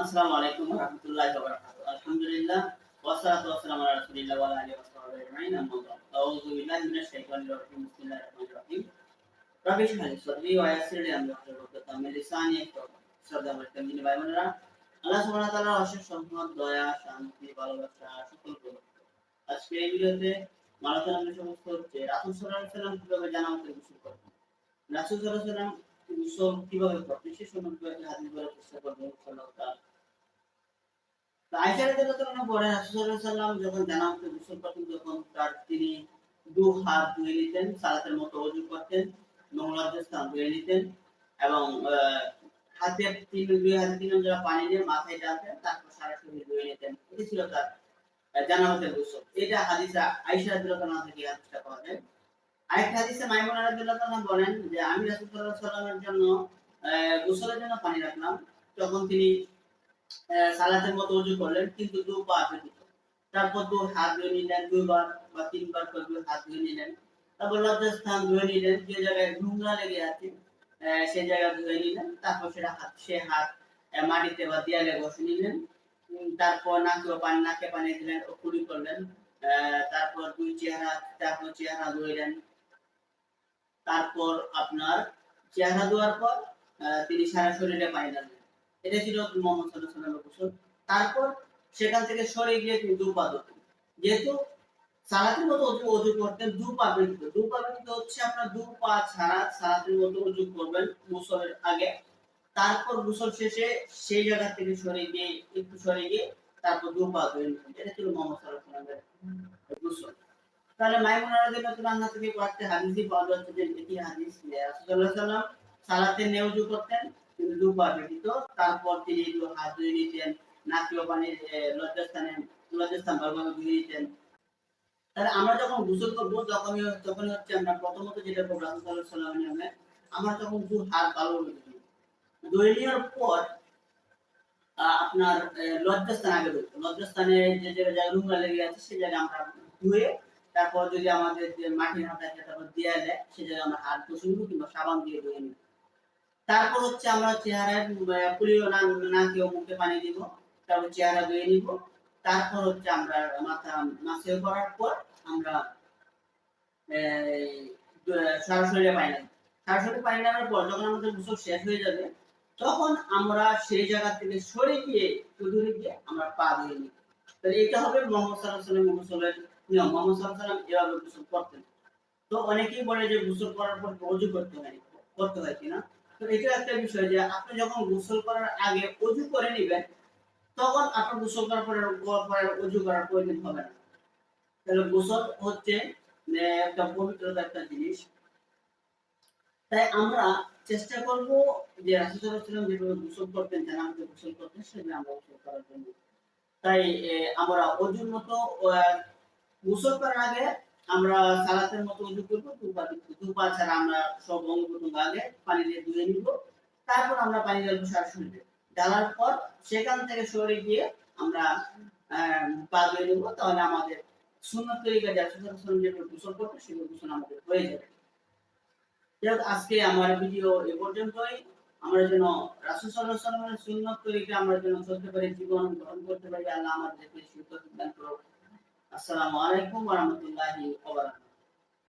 আসসালামু আলাইকুম ওয়া রাহমাতুল্লাহি ওয়া বারাকাতুহু। আলহামদুলিল্লাহ ওয়া সালাতু ওয়া সালামু আলা রাসূলিল্লাহ ওয়া আলা আলিহি ওয়া সাহবিহি আজমাইন। আম্মা বা'দ। আউযু বিল্লাহি মিনাশ শাইতানির রাজিম। বিসমিল্লাহির রাহমানির রাহিম। রাব্বি ইশরাহ লি সাদরি ওয়া ইয়াসসির লি আমরি ওয়াহলুল উকদাতাম মিন লিসানি ইয়াফকাহু কওলি। শ্রদ্ধাভাজন দিনী ভাই বোনেরা, আল্লাহ সুবহানাহু ওয়া তাআলার অশেষ রহমত, দয়া, শান্তি, ভালোবাসা সকল প্রকার। আজকে এই ভিডিওতে আলোচনার বিষয়বস্তু হচ্ছে রাসূল সাল্লাল্লাহু আলাইহি ওয়াসাল্লাম কিভাবে জানাজাতে গোসল করতেন। রাসূল সাল্লাল্লাহু আলাইহি ওয়াসাল্লাম গোসল কিভাবে করতেন সে সম্পর্কে একটা হাদিস বলার চেষ্টা করব ইনশাআল্লাহ তাআলা। আয়েশা রাদিয়াল্লাহু তাআলা বলেন রাসূল সাল্লাল্লাহু আলাইহি ওয়াসাল্লাম যখন জানাজাতে গোসল করতেন তখন তিনি দু হাত ধুয়ে নিতেন, সালাতের মতো ওযু করতেন, লজ্জাস্থান ধুয়ে নিতেন এবং হাতে দুই হাতে ৩ জায়গা পানি দিয়ে মাথায় ঢালতেন, তারপর সারা শরীর ধুয়ে নিতেন। এটি ছিল তার জানাজাতের গোসল। এটা হাদিসে আয়েশা রাদিয়াল্লাহু তাআলা থেকে হাদিসটা পাওয়া যায়। আরেকটা হাদিসে মাইমুনা রাদিয়াল্লাহু তাআলা বলেন যে আমি রাসূল সাল্লাল্লাহু আলাইহি ওয়াসাল্লামের জন্য গোসলের জন্য পানি রাখলাম। তখন তিনি সালাতের মতো ওযু করলেন কিন্তু দু পা ব্যতীত। তারপর দু হাত ধুয়ে নিলেন, ২ বার বা ৩ বার করে ২ হাত ধুয়ে নিলেন। তারপর লজ্জাস্থান ধুয়ে নিলেন, যে জায়গায় নোংরা লেগে আছে সেই জায়গা ধুয়ে নিলেন। তারপর সে হাত মাটিতে বা দেয়ালে ঘষে নিলেন। তারপর নাকে পানি দিলেন ও কুলি করলেন। তারপর চেহারা ধুইলেন। তারপর আপনার চেহারা ধোয়ার পর তিনি সারা শরীরে পানি ঢাললেন। এটা ছিল মুহাম্মদ সাল্লাল্লাহু আলাইহি ওয়াসাল্লামের গোসল। তারপর সেখান থেকে সরে গিয়ে তিনি দু পা ধুতেন। যেহেতু সালাতের মতো ওযু করতেন দু পা ব্যতীত। দু পা ব্যতীত হচ্ছে আপনার দু পা ছাড়া সালাতের মতো ওযু করবেন গোসলের আগে। তারপর গোসল শেষে সেই জায়গা থেকে একটু সরে গিয়ে তারপর দু পা ধুয়ে নিতেন। এটা ছিল মুহাম্মদ সাল্লাল্লাহু আলাইহি ওয়াসাল্লামের গোসল। তাহলে মাইমুনা রাদিয়াল্লাহু তাআলা থেকে কয়েকটা হাদিসই পাওয়া যাচ্ছে যে এটি হাদিস রাসূলুল্লাহ সাল্লাল্লাহু আলাইহি ওয়াসাল্লাম সালাতে নেওযু করতেন কিন্তু দু পা ব্যতীত। তারপর তিনি একটু হাত ধুয়ে নিতেন, নাকে ও পানি লজ্জাস্থান ভালোভাবে ধুয়ে নিতেন। তাহলে আমরা যখন গোসল করব তখন হচ্ছে আমরা প্রথমত যেটা করব রাসূলুল্লাহ সাল্লাল্লাহু আলাইহি ওয়াসাল্লামের নিয়মে আমরা যখন দু হাত ভালোভাবে ধুয়ে নেওয়ার পর আপনার লজ্জাস্থান আগে ধুবো। লজ্জাস্থানে যে জায়গায় নোংরা লেগে আছে সেই জায়গায় আমরা ধুয়ে তারপর যদি আমাদের যে মাটির হাত আছে তারপর দেয়ালে সে জায়গায় আমরা হাত ঘষে নিব কিংবা সাবান দিয়ে ধুয়ে নিব। তারপর হচ্ছে আমরা চেহারায় কুলিও নাকে ও মুখে পানি দিব। তারপর চেহারা ধুয়ে নিব। তারপর হচ্ছে আমরা মাথা মাসিও করার পর আমরা সারা শরীরে পানি নেব। সারা শরীরে পানি নেওয়ার পর যখন আমাদের গোসল শেষ হয়ে যাবে তখন আমরা সেই জায়গা থেকে সরে গিয়ে দূরে গিয়ে আমরা পা ধুয়ে নিব। তাহলে এটা হবে মুহাম্মদ সাল্লাল্লাহু আলাইহি ওয়াসাল্লামের গোসলের নিয়ম। মুহাম্মদ সাল্লাল্লাহু আলাইহি ওয়াসাল্লাম এভাবে গোসল করতেন। তো অনেকেই বলে যে গোসল করার পর ওযু করতে হয় কিনা? তো এটা একটা বিষয় যে আপনি যখন গোসল করার আগে ওযু করে নিবেন তখন আপনার গোসল করার পরে ওযু করার প্রয়োজন হবে না। তাহলে গোসল হচ্ছে একটা পবিত্রতার একটা জিনিস। তাই আমরা চেষ্টা করব যে রাসূল সাল্লাল্লাহু আলাইহি ওয়াসাল্লাম যেভাবে গোসল করতেন, জানাজাতে গোসল করতেন সেভাবে আমরা গোসল করার জন্য। তাই আমরা ওযুর মতো গোসল করার আগে আমরা সালাতের মতো ওযু করব, দু পা ছাড়া আমরা সব অঙ্গ-প্রত্যঙ্গ আগে পানি দিয়ে ধুয়ে নিব। তারপর আমরা পানি ঢালবো সারা শরীরে। ঢালার পর সেখান থেকে সরে গিয়ে আমরা পা ধুয়ে নিব। তাহলে আমাদের সুন্নাত তরিকায় রাসূল সাল্লাল্লাহু আলাইহি ওয়াসাল্লাম যেভাবে গোসল করতেন সেভাবে গোসল আমাদের হয়ে যাবে। আজকে আমার ভিডিও এ পর্যন্তই। আমরা যেন রাসূল সাল্লাল্লাহু আলাইহি ওয়াসাল্লামের সুন্নাত তরিকা আমরা যেন চলতে পারি, জীবন গ্রহণ করতে পারি। আল্লাহ আমাদেরকে সেই তৌফিক দান করুন। আসসালামু আলাইকুম ওয়া রাহমাতুল্লাহি ওয়া বারাকাতুহু।